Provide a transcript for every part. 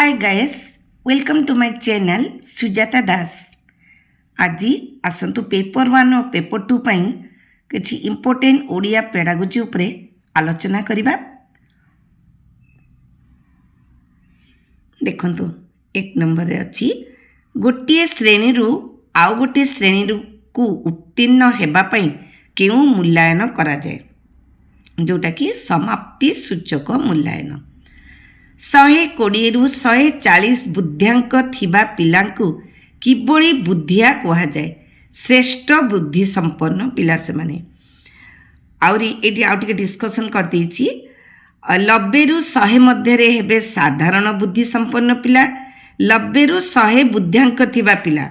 Hi guys, welcome to my channel Sujata Das. आज आसतु paper 1 और पेपर 2 पई किछि इंपोर्टेंट ओडिया पेडागोजी उपरे आलोचना करिबा। देखंतु एक नंबर रे अछि गोटे श्रेणी रु आउ गोटे श्रेणी रु को उत्तीर्ण हेबा पई केउ मूल्यांकन करा जाय, जोटा कि समाप्ति सूचक मूल्यांकन। 120 रु 140 बुद्ध्यांक थिबा पिलांकु किबोली बुद्धिया कहा जाए, श्रेष्ठ बुद्धि संपन्न पिला से माने। आउरी एटी आउ टिके डिस्कशन कर देछि 90 रु 100 मध्य रे हेबे साधारण बुद्धि संपन्न पिला, 90 रु 100 बुद्ध्यांक थिबा पिला,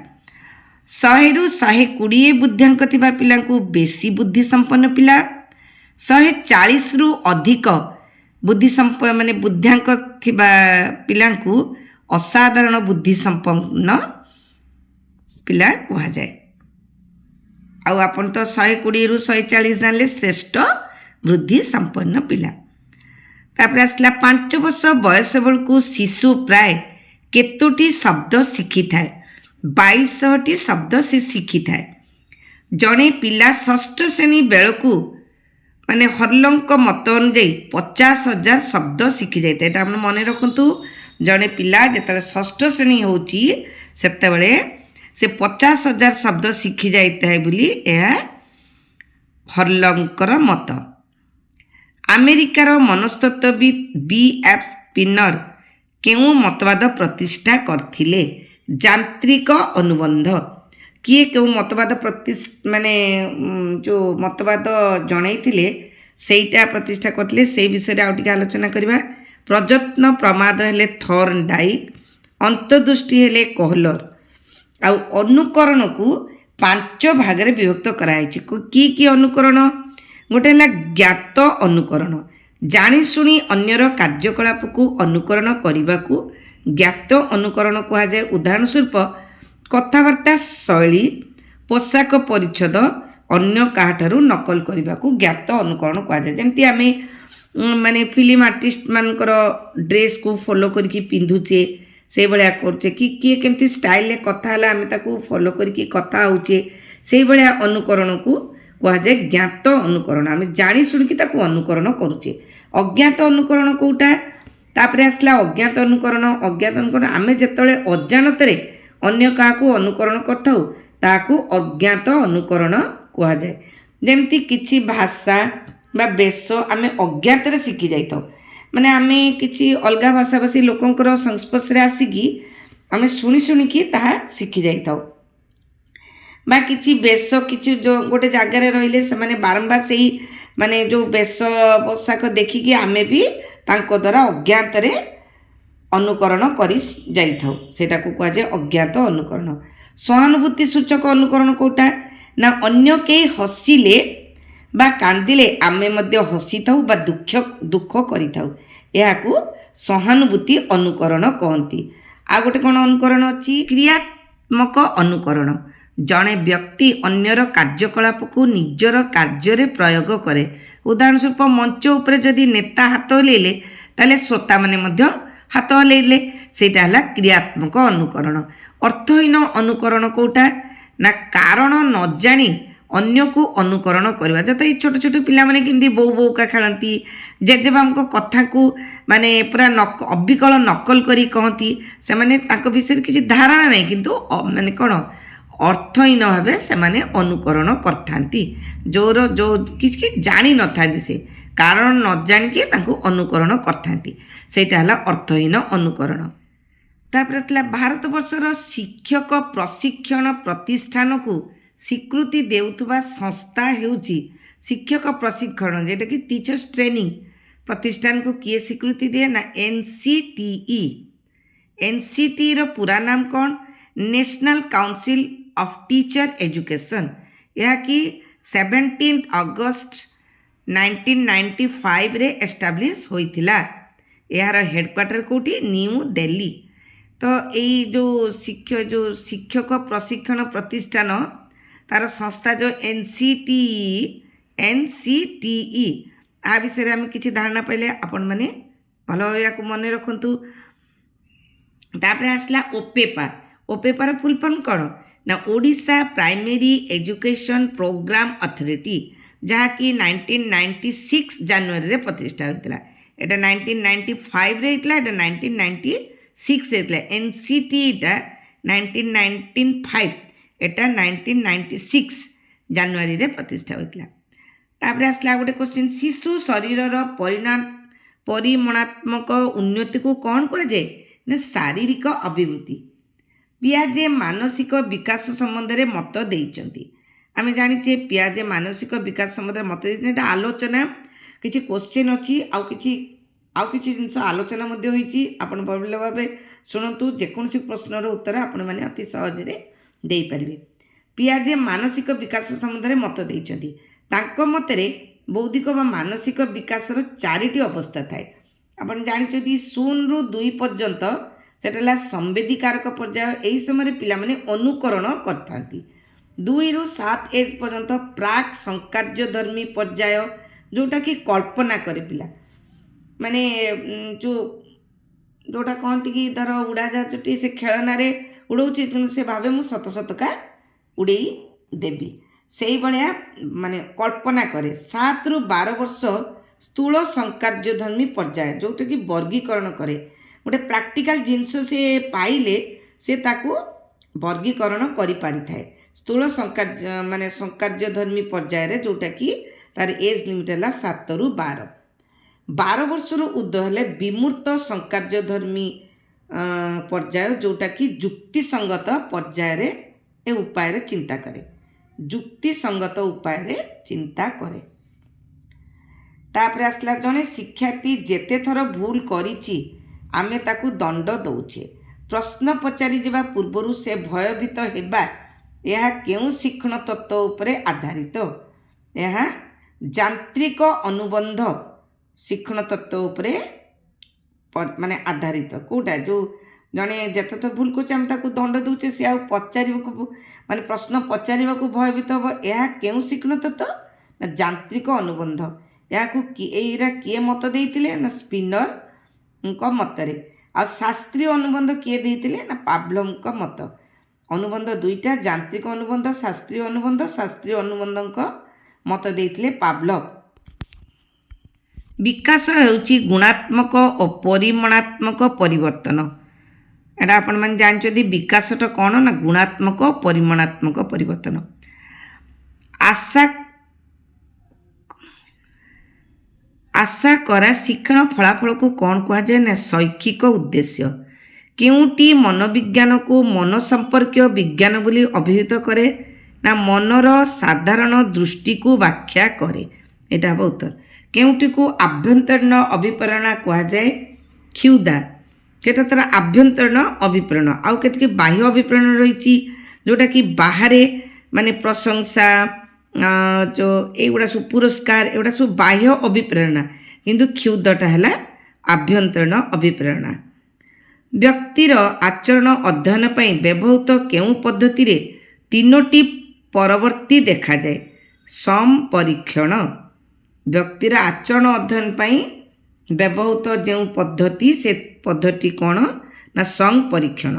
100 रु 120 बुद्ध्यांक थिबा पिलांकु बेसी बुद्धि संपन्न पिला, 140 रु अधिक बुद्धि संपन्न माने बुद्ध्यांक थिबा पिलांकु असाधारण बुद्धि संपन्न पिला कहा जाए। आउ आपण तो 120 रु 140 जानले श्रेष्ठ बुद्धि संपन्न पिला। तापर आसला 5 वर्ष बयस बेलकु शिशु प्राय केतोटी शब्द शिखि थाए, 2200टी शब्द से शिखि थाए। जणे पिला षष्ठ श्रेणी बेलकु माने हरलंक मत अनुଯାयी 50,000 शब्द शिखि जाए। एटा आपण मने रखंतु, जणे पिला जेतले षष्ठ श्रेणी होची सेतेबेले से 50,000 शब्द शिखि जाइताय बोली एहा हरलंकर मत। अमेरिकार मनस्तत्वविद B.F. स्पिनर केउ मतवाद प्रतिष्ठा करथिले? यांत्रिक अनुबंध। किए केउ मतवाद माने जो मतवाद जणाइथिले सेटा प्रतिष्ठा करथिले से विषय आउ टिके आलोचना करिबा। प्रयत्न प्रमाद हेले थॉर्नडाइक, अंतर्दृष्टि हेले कोहलर। आउ अनुकरण को 5 भाग रे विभक्त कराइछि। की अनुकरण? गोटे हला ज्ञात अनुकरण, जानी सुनी अन्यर कार्यकलाप को अनुकरण करिबा को ज्ञात अनुकरण कहा जाए। उदाहरण स्वरूप कथावार्ता शैली, पोशाक परिच्छद अन्य काठारु नकल करने को ज्ञात अनुकरण कहा जाए। जमती आम माने फिल्म आर्टिस्ट मानकर ड्रेस को फॉलो करके पिंधुचे से भाया करुचे, कि किए केमती स्टाइल कथा है आम ताकू फॉलो करके कथा होचे, से भाया अनुकरण को कहा जाए ज्ञात अनुकरण। आम जानी शुणिकी ताकू अनुकरण करुचे। अज्ञात अनुकरण कोटा? तापरे आसला अज्ञात अनुकरण। अज्ञात अनुकरण आम जेतले अजाणतरे अन्य काहाकू अनुकरण करथाउ ताकू अज्ञात अनुकरण कहा जाए। जेमती किछि भाषा बा बेश आम अज्ञात शिखि जाइथाउ, माने आम किछि अलगा भाषा भाषी लोकंकर संस्पर्श रे आसिकी आम शुणी शुणिकी ताहा शिखि जाइथाउ। बा किछि बेश किछि जो गोटे जगार रहिले से माने बारंबार सेही माने जो बेश पोशाक देखिकी आमे भी तांको द्वारा अज्ञात रे अनुकरण करि जाइथाउ, सेटा को कहा जाए अज्ञात अनुकरण। सहानुभूति सूचक अनुकरण कोटा ना? अन्य के हसिले बा कांदिले आमे मध्य हसी थाउ बा दुख करि थाउ, एहा को सहानुभूति अनुकरण कहंती। आ गोटे कोन अनुकरण अछि? क्रियात्मक अनुकरण। जणे व्यक्ति अन्यर कार्यकलाप को निजर कार्य रे प्रयोग करे। उदाहरण स्वरूप मंच उपरे जदि नेता हाथ हलेले ताले श्रोता माने मध्य हाथ हलेले, सेटा हला क्रियात्मक अनुकरण। अर्थहीन अनुकरण कोटा ना? कारण न जानी अन्य को अनुकरण करवा। जत ये छोट छोट पिला माने केमती बो बोका खेलती, जेजेबाम को कथा को माने पूरा अबिकल नकल करी कहती, से माने ताको विषय किसी धारणा नहीं, किंतु माने कौन अर्थहीन भावे से माने अनुकरण करथांती। जोर जो किसी जानी न था से कारण न जान के ताको अनुकरण करथांती, सेटा हला अर्थहीन अनुकरण। तापर भारत वर्षर शिक्षक प्रशिक्षण प्रतिष्ठान को स्वीकृति देउथबा संस्था हेउची शिक्षक प्रशिक्षण, जेटा कि टीचर्स ट्रेनिंग प्रतिष्ठान को किए स्वीकृति दिए ना? NCTE। NCTE रो पूरा नाम कौन? National council of teacher education. यह कि 17 अगस्त 1995 रे एस्टाब्लिश होइथिला। यार हेडक्वार्टर कोठी? न्यू दिल्ली। तो यही जो शिक्षक प्रशिक्षण प्रतिष्ठान तार संस्था जो NCTE आ विषय आम किसी धारणा पाइले आपण मैंने भल भाव मन रखु। तापर आसला ओपेपा। ओपेपार फुल फॉर्म कौन ना Odisha primary education programme authority, जहाँकि 1996 जनवरी रे प्रतिष्ठा होता। एटा 1995 रे होता, एटा 1996 रे होता। एनसीटी एटा 1995, एटा 1996 जनवरी रे प्रतिष्ठा होता। तापर आसला गोटे क्वेश्चन, शिशु शरीरर परिमाणात्मक उन्नति को कौन कह जाए ना शारीरिक अभिवृद्धि। पियाजे मानसिक विकास संबंध में मत देइचंती। आमे जानिचे पियाजे मानसिक विकास संबंध में मत देइचंती। एटा आलोचना किछि क्वेश्चन अछि, आउ किछि जिंस आलोचना मध्ये होईछि। आपण बबल भाबे सुनंतु, जेकोनसी प्रश्नर उत्तर आपण माने अति सहज रे देई परिबे। पियाजे मानसिक विकास संबंध में मत देइचंती। तांको मतरे बौद्धिक व मानसिक विकासर 4टी अवस्था थाए। आपण जानिचंती 0 रु 2 पर्यंत सेटा संवेदीकारक पर्याय। यही समय पिला माने अनुकरण करथांती। 2 रु 7 एज पर्यंत प्राक संकार्यधर्मी पर्याय, जोटा कि कल्पना करे पिला माने जोटा कहती कि धर उड़ाजाहाजटी से खेलना उड़ाऊँच, से भावे मु सत सतका उड़े देवी, से भाया माने कल्पना करे। 7 रु 12 वर्ष स्थूल संकार्यधर्मी पर्याय, जोटा कि वर्गीकरण करे। गोटे प्राक्टिकल जिनस से पाइले से ताकू वर्गीकरण करि पारि थाए। स्थूल संकार्य माने संकार्यधर्मी पर्याय, जोटा कि तार एज लिमिट है 7 रु 12। 12 वर्ष उर्ध्व हेले विमूर्त संकार्यधर्मी पर्याय, जोटा कि जुक्तिसंगत पर्याय ए उपाय चिंता करे। जुक्तिसंगत उपाय चिंता करे। तापर आसला जने शिक्षार्थी जेते थर भूल करिछि आमे ताकू दंड दौचे। प्रश्न पचारि जेबा पूर्वरु से भयभीत हेबा, यह केउ शिक्षण तत्व उपरे आधारित। यह यांत्रिक अनुबंध शिक्षण तत्व उपरे माने आधारित। कोटा जो जने जेते तो भूल को आम ताकू दंड दौचे, से आ पचारिबा माने प्रश्न पचारिबा को भयभीत हो। यह केउ शिक्षण तत्व ना यांत्रिक अनुबंध। या किए मत देइतिले ना स्पिनर को मतरे। आ शास्त्रीय अनुबंध किए देइतिले ना पावलोव को मत। अनुबंध दुईटा, यांत्रिक अनुबंध, शास्त्रीय अनुबंध। शास्त्रीय अनुबंध को मत देइतिले पावलोव। विकास हेउची गुणात्मक और परिमाणात्मक परिवर्तन। एटा आपण माने जानचोदी विकासटा कोन ना गुणात्मक और परिमाणात्मक परिवर्तन। आशा करा शिक्षण फलाफल को कौन कह जाए ना शैक्षिक उद्देश्य। केउटी मनोविज्ञान को मन संपर्कीय विज्ञान बोली अभिहित करे ना मनर साधारण दृष्टि को व्याख्या करे। एटा हम उत्तर। केउटी को आभ्यंतरीण अभिप्रेरणा कह जाए क्षुधा, केटा तार आभ्यंतरीण अभिप्रेरण। आउ केतकी बाह्य अभिप्रेरण रही, जोटा कि बाहर माने प्रशंसा जो एगुड़ा सब पुरस्कार एगुड़ा सब बाह्य अभिप्रेरणा, किंतु क्षुद्रटा है आभ्यंतरीण अभिप्रेरणा। व्यक्तिर आचरण अध्ययन पर व्यवहृत केउ पद्धति रे 3टी परवर्ती देखा जाए। संपरीक्षण, व्यक्तिर आचरण अध्ययन पर व्यवहृत जो पद्धति से पद्धति कौन ना संपरीक्षण।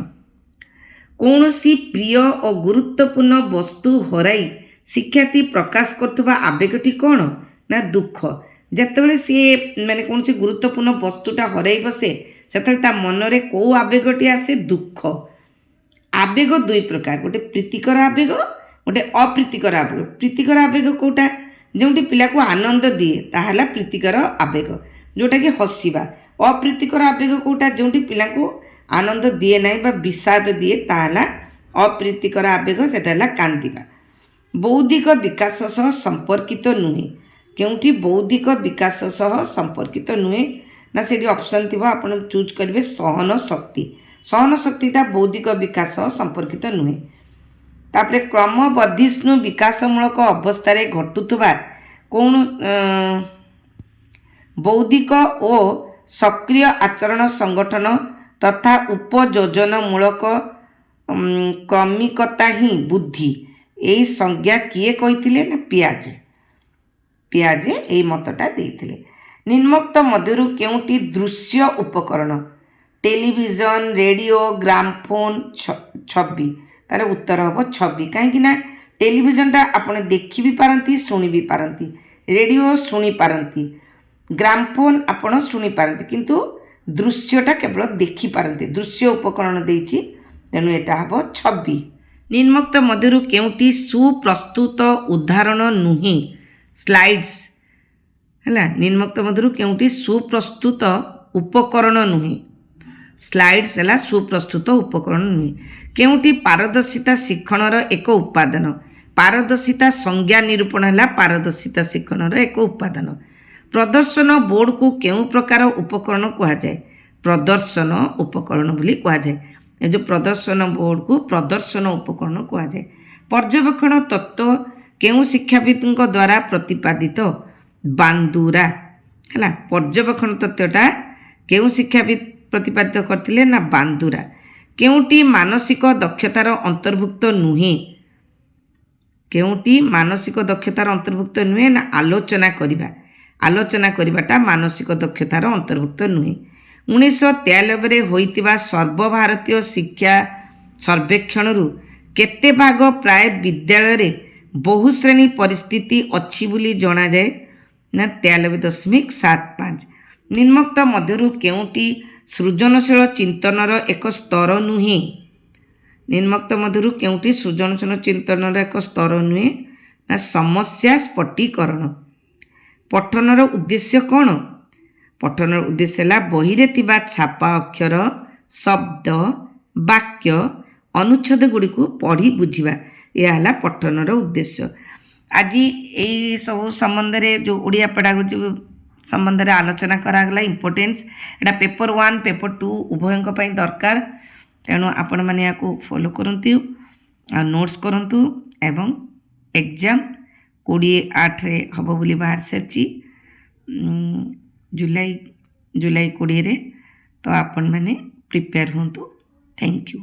कौनसी प्रिय और गुरुत्वपूर्ण वस्तु हराई शिक्षार्थी प्रकाश करथुबा आवेगटी कौन ना दुख। जेतेबेले सी माने कौन से गुरुत्वपूर्ण वस्तुटा हराई बसे सेतेबेले ता मनरे को आवेगटी आसे दुख। आवेग 2 प्रकार, गोटे प्रीतिकर आवेग, गोटे अप्रीतिकर आवेग। प्रीतिकर आवेग कोटा जोटी पिला को आनंद दिए ताहला प्रीतिकर आवेग, जोटा कि हसिबा। अप्रीतिकर आवेग कोटा जोटी पिला को आनंद दिए नाही बा विषाद दिए ताहला अप्रीतिकर आवेग, सेटा कांदिबा। बौद्धिक विकास सह संपर्कित नुहे। क्योंकि बौद्धिक विकास सह संपर्कित नुहे ना से ऑप्शन थी आप चूज करेंगे सहन शक्ति। सहन शक्तिटा बौद्धिक विकास संपर्कित नुहे। तापरे क्रमवर्धिष्णु विकासमूलक अवस्था घटुवा कौन बौद्धिक और सक्रिय आचरण संगठन तथा उपयोजनमूलक क्रमिकता ही बुद्धि। यही संज्ञा किए कही ना पियाजे यही मतटा देइथिले। निम्नोक्त मध्यरु केउटी दृश्य उपकरण टेलीविजन रेडियो ग्रामफोन छवि तार उत्तर हम छवि कहीं टेलीविजनटा आपने देखि भी पारती शुणी भी पारती रेडियो शुणी पारती ग्रामफोन आपण शुणी पारती किंतु दृश्यटा केवल देखि पारती दृश्य उपकरण देछि तेणु एटा हम छवि। निम्नोक्त मध्यरु केउटी सुप्रस्तुत उदाहरण नुहे स्लाइड्स है निम्नोक्त मध्यरु केउटी सुप्रस्तुत उपकरण नुहे स्लाइड्स है सुप्रस्तुत उपकरण नुहे केउटी पारदर्शिता शिक्षणर एक उपादान पारदर्शिता संज्ञा निरूपण है पारदर्शिता शिक्षणर एक उपादान प्रदर्शन बोर्ड को केउ प्रकार उपकरण कहुए प्रदर्शन उपकरण बोली कहुए ये जो प्रदर्शन बोर्ड को प्रदर्शन उपकरण कहुए पर्यवेक्षण तत्व केउ शिक्षाविद द्वारा प्रतिपादित बांदुरा है पर्यवेक्षण तत्वटा केउ शिक्षाविद प्रतिपादित करथिले ना बांदुरा केउटी मानसिक दक्षतार अंतर्भुक्त नुहे केउटी मानसिक दक्षतार अंतर्भुक्त नुहे ना आलोचना करिबाटा मानसिक दक्षतार अंतर्भुक्त नुहे 1993 होइतिबा सर्वभारतीय शिक्षा सर्वेक्षण केते भाग प्राय विद्यालय रे बहुश्रेणी परिस्थिति अच्छी बोली जना जाए ना 93.75 निम्नोक्त मध्यरु केउटी सृजनशील चिंतनर एक स्तर नुहे निम्नोक्त मध्यरु केउटी सृजनशील चिंतनर एक स्तर नुहे ना समस्या स्फटीकरण पठनर उद्देश्य कौन पठनर उद्देश्य है बही रे थिबा छापा अक्षर शब्द वाक्य अनुच्छेद गुड़ी को पढ़ी बुझा यह है पठनर उद्देश्य। आज यही सब संबंध में जो ओडिया पेडागोजी संबंध में आलोचना करागला इम्पोर्टेंस एटा पेपर 1 पेपर 2 उभयों दरकार तेणु आपण मैंने या फॉलो करंतु नोट्स करंतु एवं एग्जाम 28 रे हबो बोली बाहर सारी जुलाई 20 रे तो आपण मैंने प्रिपेयर होंतु। Thank you.